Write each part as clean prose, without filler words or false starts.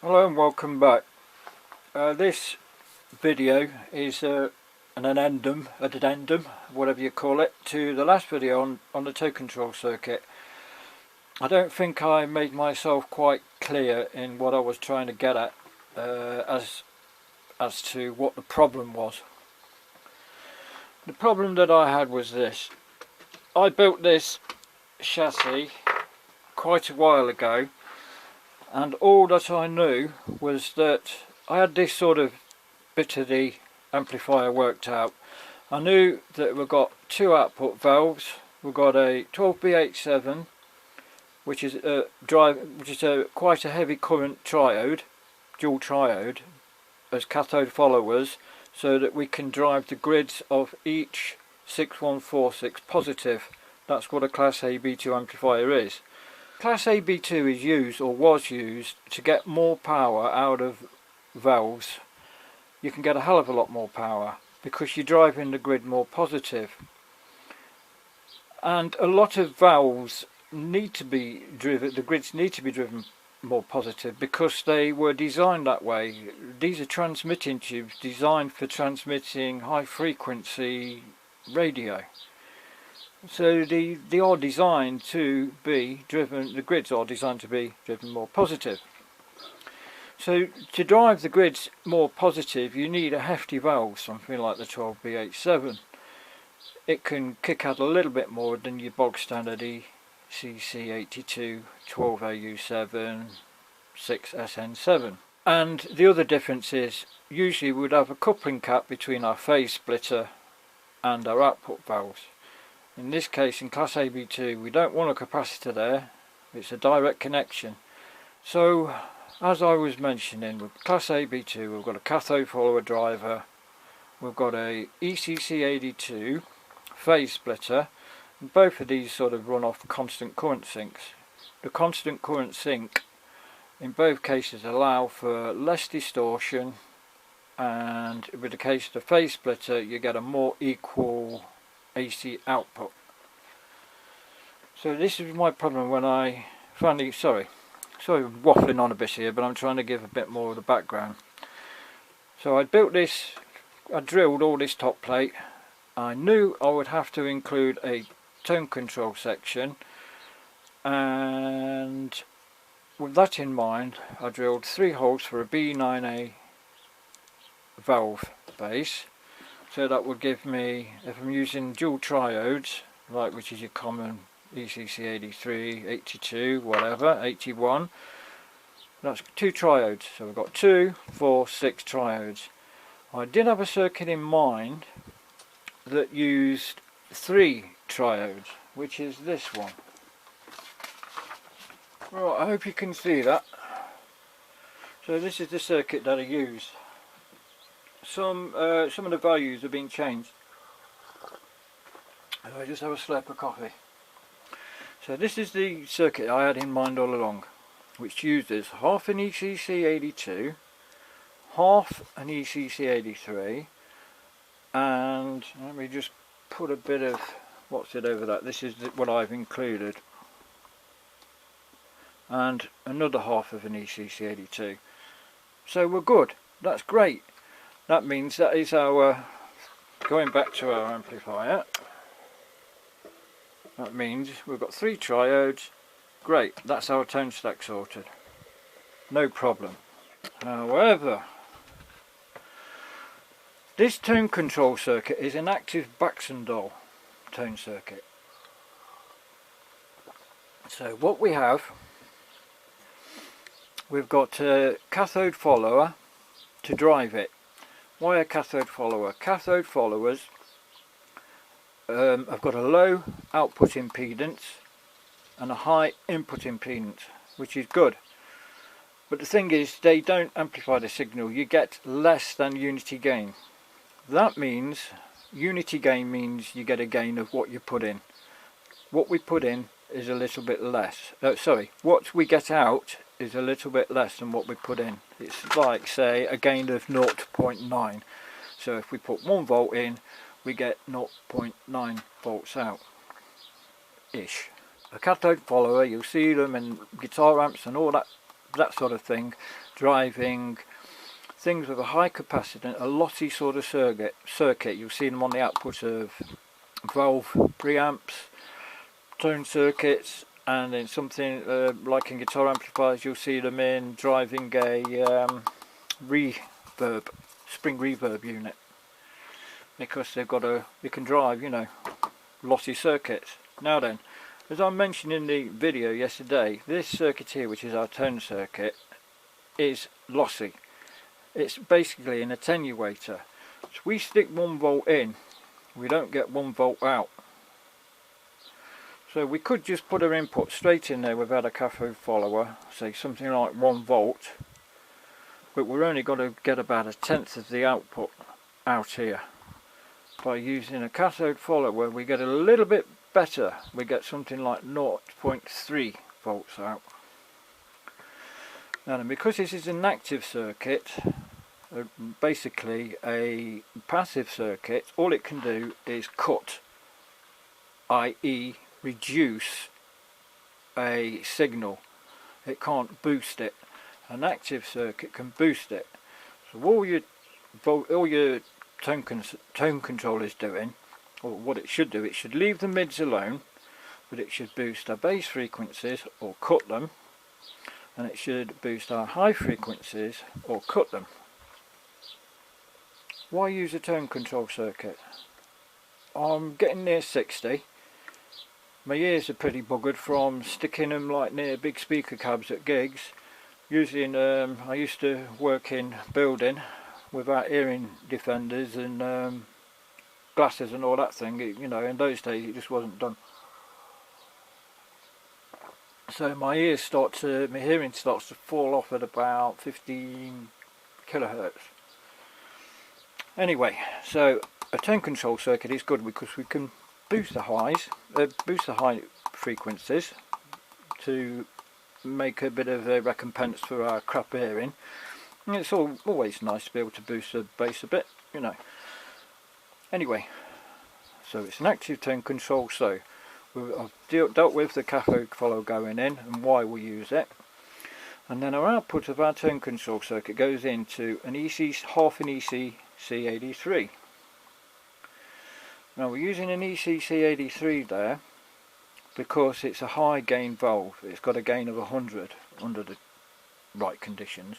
Hello and welcome back. This video is an addendum, whatever you call it, to the last video on the toe control circuit. I don't think I made myself quite clear in what I was trying to get at as to what the problem was. The problem that I had was this. I built this chassis quite a while ago, and all that I knew was that I had this sort of bit of the amplifier worked out. I knew that we've got two output valves. We've got a 12B87, which is quite a heavy current triode, dual triode, as cathode followers, so that we can drive the grids of each 6146 positive. That's what a Class AB2 amplifier is. Class AB2 is used, or was used, to get more power out of valves. You can get a hell of a lot more power because you're driving the grid more positive. And a lot of valves need to be driven, the grids need to be driven more positive because they were designed that way. These are transmitting tubes designed for transmitting high frequency radio. So they are designed to be driven, the grids are designed to be driven more positive. So to drive the grids more positive you need a hefty valve, something like the 12B87. It can kick out a little bit more than your bog standard ECC82, 12AU7, 6SN7. And the other difference is, usually we would have a coupling cap between our phase splitter and our output valves. In this case, in Class AB2, we don't want a capacitor there, it's a direct connection. So, as I was mentioning, with Class AB2 we've got a cathode follower driver, we've got a ECC82 phase splitter, and both of these sort of run off constant current sinks. The constant current sink in both cases allow for less distortion, and with the case of the phase splitter you get a more equal AC output. So this is my problem when I finally, sorry waffling on a bit here, but I'm trying to give a bit more of the background. So I built this, I drilled all this top plate. I knew I would have to include a tone control section, and with that in mind I drilled 3 holes for a B9A valve base. So that would give me, if I'm using dual triodes, like which is your common ECC83, 82, whatever, 81, that's 2 triodes. So we've got 2, 4, 6 triodes. I did have a circuit in mind that used 3 triodes, which is this one. Right, I hope you can see that. So this is the circuit that I used. Some of the values have been changed. I just have a slurp of coffee. So this is the circuit I had in mind all along, which uses half an ECC82, half an ECC83, and let me just put a bit of, what's it over that, this is what I've included, and another half of an ECC82. So we're good, that's great. That means that is our, going back to our amplifier, that means we've got 3 triodes. Great, that's our tone stack sorted, no problem. However, this tone control circuit is an active Baxendol tone circuit. So what we have, we've got a cathode follower to drive it. Why a cathode follower? Cathode followers have got a low output impedance and a high input impedance, which is good. But the thing is, they don't amplify the signal. You get less than unity gain. That means, unity gain means you get a gain of what you put in. What we put in is a little bit less. What we get out is a little bit less than what we put in. It's like, say, a gain of 0.9. So if we put 1 volt in, we get 0.9 volts out ish. A cathode follower, you'll see them in guitar amps and all that sort of thing. driving things with a high capacitance, a lossy sort of circuit. You've seen them on the output of valve preamps, tone circuits, and in something like in guitar amplifiers you'll see them in driving a reverb, spring reverb unit, because they've got you can drive, you know, lossy circuits. Now then, as I mentioned in the video yesterday, this circuit here, which is our tone circuit, is lossy. It's basically an attenuator. So we stick 1 volt in, we don't get 1 volt out. So we could just put our input straight in there without a cathode follower, say something like 1 volt, but we're only going to get about 1/10 of the output out here. By using a cathode follower we get a little bit better, we get something like 0.3 volts out. Now then, because this is an active circuit, basically a passive circuit, all it can do is cut, i.e. reduce a signal. It can't boost it. An active circuit can boost it. So all your tone control is doing, or what it should do, it should leave the mids alone, but it should boost our bass frequencies or cut them, and it should boost our high frequencies or cut them. Why use a tone control circuit? I'm getting near 60. My ears are pretty buggered from sticking them like near big speaker cabs at gigs. Using, I used to work in building without hearing defenders and glasses and all that thing. You know, in those days it just wasn't done. So my hearing starts to fall off at about 15 kilohertz. Anyway, so a tone control circuit is good because we can boost the high frequencies to make a bit of a recompense for our crap hearing. And it's always nice to be able to boost the bass a bit, you know. Anyway, so it's an active tone control. So I've dealt with the cathode follower going in and why we use it. And then our output of our tone control circuit goes into an half an ECC83. Now we're using an ECC83 there because it's a high gain valve. It's got a gain of 100 under the right conditions.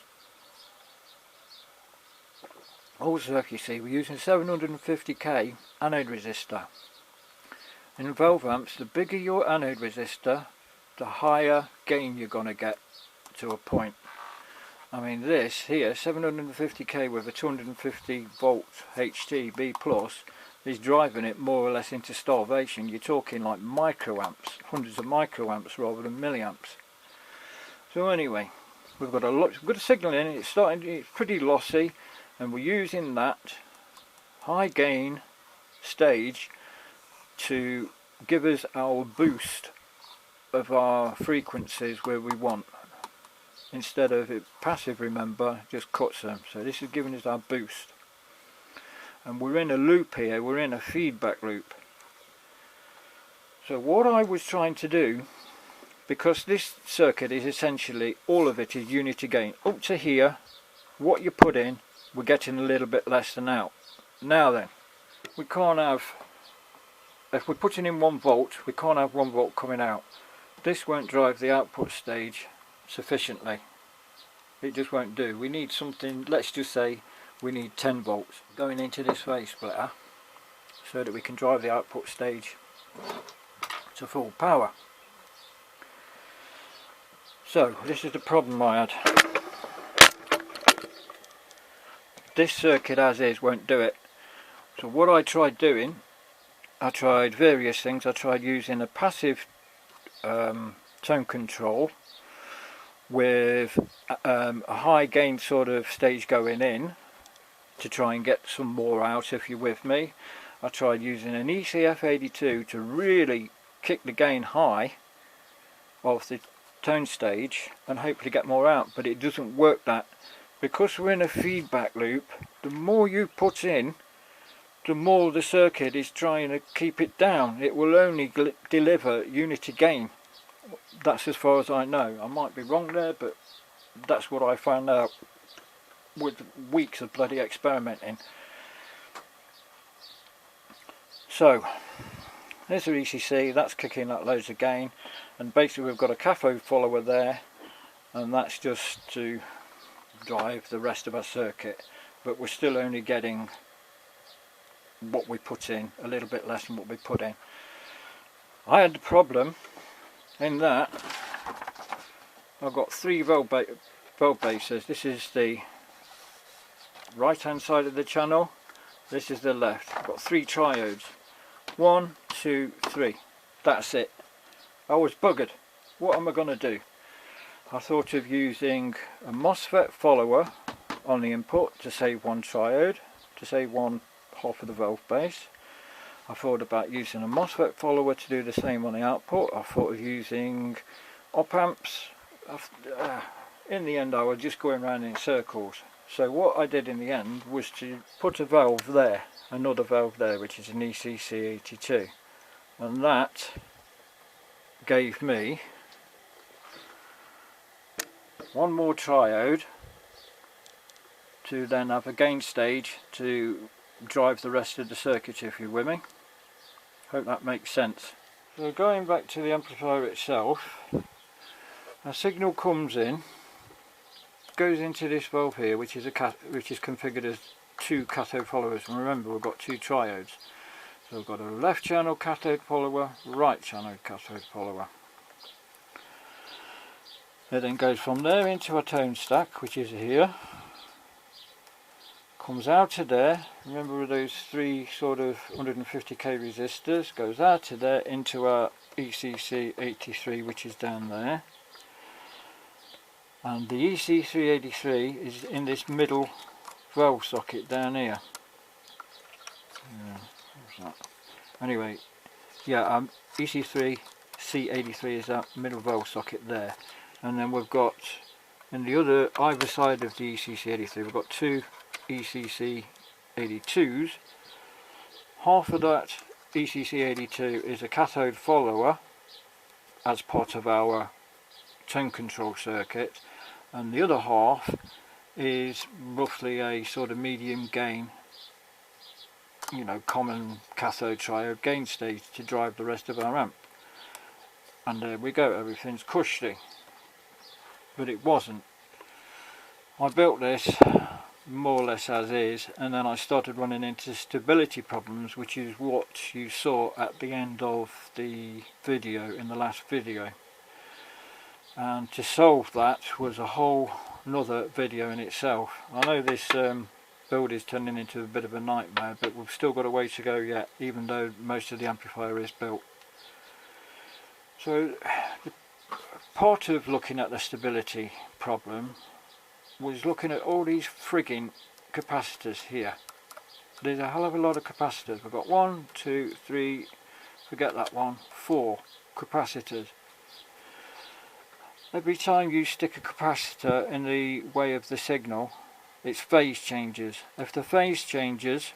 Also, if you see, we're using 750k anode resistor. In valve amps, the bigger your anode resistor, the higher gain you're going to get to a point. I mean, this here, 750k with a 250 volt HT B+, is driving it more or less into starvation. You're talking like microamps, hundreds of microamps rather than milliamps. So anyway, we've got a signal in. It's pretty lossy, and we're using that high gain stage to give us our boost of our frequencies where we want. Instead of it passive, remember, just cuts them. So this is giving us our boost. And we're in a loop here, we're in a feedback loop. So what I was trying to do, because this circuit is essentially, all of it is unity gain. Up to here, what you put in, we're getting a little bit less than out. Now then, we can't have, if we're putting in 1 volt, we can't have 1 volt coming out. This won't drive the output stage sufficiently. It just won't do. We need something, let's just say, we need 10 volts going into this phase splitter so that we can drive the output stage to full power. So this is the problem I had. This circuit as is won't do it. So what I tried doing, I tried various things. I tried using a passive tone control with a high gain sort of stage going in to try and get some more out, if you're with me. I tried using an ECF82 to really kick the gain high of the tone stage and hopefully get more out, but it doesn't work that. Because we're in a feedback loop, the more you put in, the more the circuit is trying to keep it down. It will only deliver unity gain. That's as far as I know. I might be wrong there, but that's what I found out with weeks of bloody experimenting. So there's our ECC, that's kicking out loads of gain, and basically we've got a cathode follower there, and that's just to drive the rest of our circuit, but we're still only getting what we put in, a little bit less than what we put in. I had the problem in that I've got 3 valve bases. This is the right hand side of the channel, this is the left. I've got 3 triodes. 1, 2, 3. That's it. I was buggered. What am I going to do? I thought of using a MOSFET follower on the input to save 1 triode, to save 1 half of the valve base. I thought about using a MOSFET follower to do the same on the output. I thought of using op amps. In the end I was just going around in circles. So what I did in the end was to put a valve there, another valve there, which is an ECC 82, and that gave me 1 more triode to then have a gain stage to drive the rest of the circuit, if you're with me. Hope that makes sense. So going back to the amplifier itself, a signal comes in, goes into this valve here, which is configured as 2 cathode followers, and remember we've got 2 triodes. So we've got a left channel cathode follower, right channel cathode follower. It then goes from there into a tone stack, which is here, comes out of there, remember those 3 sort of 150k resistors, goes out of there into our ECC 83, which is down there. And the EC383 is in this middle valve socket down here. Yeah, what's that? Anyway, yeah, EC3C83 is that middle valve socket there. And then we've got, in the other, either side of the ECC83, we've got 2 ECC82s. Half of that ECC82 is a cathode follower as part of our tone control circuit, and the other half is roughly a sort of medium gain, you know, common cathode triode gain stage to drive the rest of our amp. And there we go, everything's cushy. But it wasn't. I built this more or less as is, and then I started running into stability problems, which is what you saw at the end of the video, in the last video. And to solve that was a whole another video in itself. I know this build is turning into a bit of a nightmare, but we've still got a way to go yet, even though most of the amplifier is built. So part of looking at the stability problem was looking at all these frigging capacitors here. There's a hell of a lot of capacitors. We've got 1, 2, 3, forget that one, 4 capacitors. Every time you stick a capacitor in the way of the signal, its phase changes. If the phase changes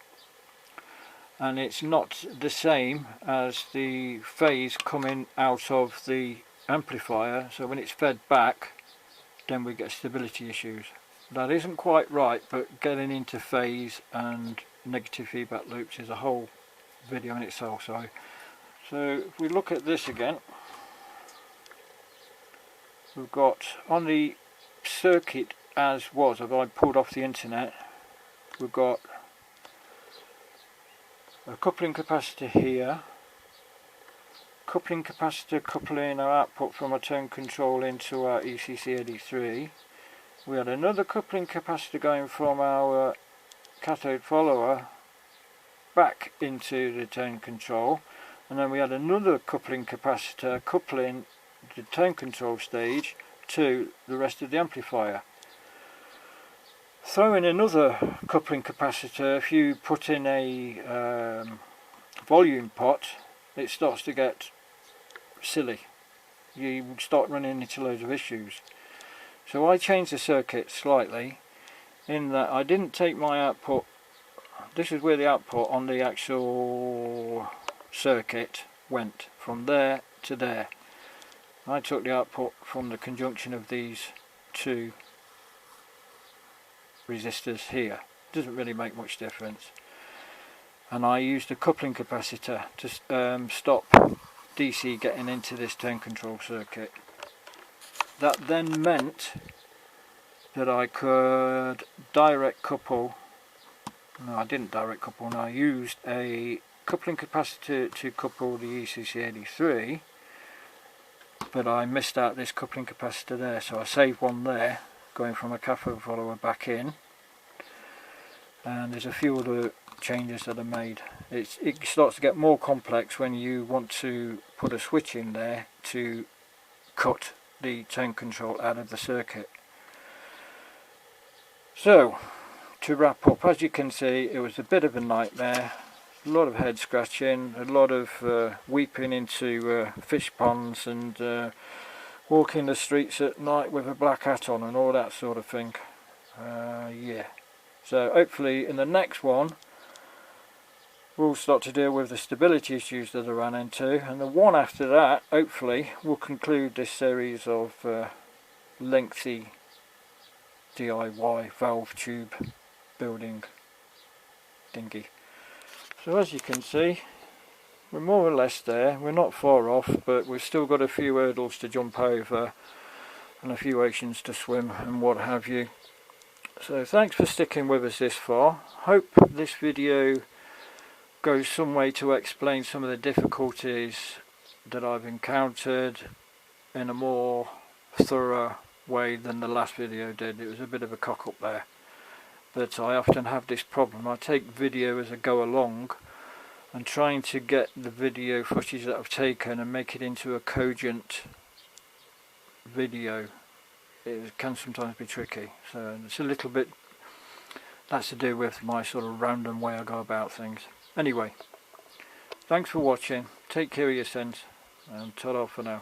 and it's not the same as the phase coming out of the amplifier, so when it's fed back, then we get stability issues. That isn't quite right, but getting into phase and negative feedback loops is a whole video in itself. So if we look at this again, we've got on the circuit as was, if I pulled off the internet, we've got a coupling capacitor here, coupling capacitor coupling our output from our tone control into our ECC83. We had another coupling capacitor going from our cathode follower back into the tone control, and then we had another coupling capacitor coupling the tone control stage to the rest of the amplifier. Throw in another coupling capacitor, if you put in a volume pot, it starts to get silly. You start running into loads of issues. So I changed the circuit slightly in that I didn't take my output, this is where the output on the actual circuit went, from there to there. I took the output from the conjunction of these 2 resistors here. Doesn't really make much difference. And I used a coupling capacitor to stop DC getting into this tone control circuit. That then meant that I could direct couple. No, I didn't direct couple. No, I used a coupling capacitor to couple the ECC83, but I missed out this coupling capacitor there, so I saved one there, going from a cathode follower back in. And there's a few other changes that are made. It starts to get more complex when you want to put a switch in there to cut the tone control out of the circuit. So, to wrap up, as you can see, it was a bit of a nightmare. A lot of head scratching, a lot of weeping into fish ponds, and walking the streets at night with a black hat on and all that sort of thing. Yeah. So hopefully in the next one we'll start to deal with the stability issues that I ran into, and the one after that hopefully will conclude this series of lengthy DIY valve tube building thingy. So as you can see, we're more or less there. We're not far off, but we've still got a few hurdles to jump over and a few oceans to swim and what have you. So thanks for sticking with us this far. Hope this video goes some way to explain some of the difficulties that I've encountered in a more thorough way than the last video did. It was a bit of a cock up there, but I often have this problem. I take video as I go along, and trying to get the video footage that I've taken and make it into a cogent video, it can sometimes be tricky. So it's a little bit, that's to do with my sort of random way I go about things. Anyway, thanks for watching, take care of yourselves, and ta-ra for now.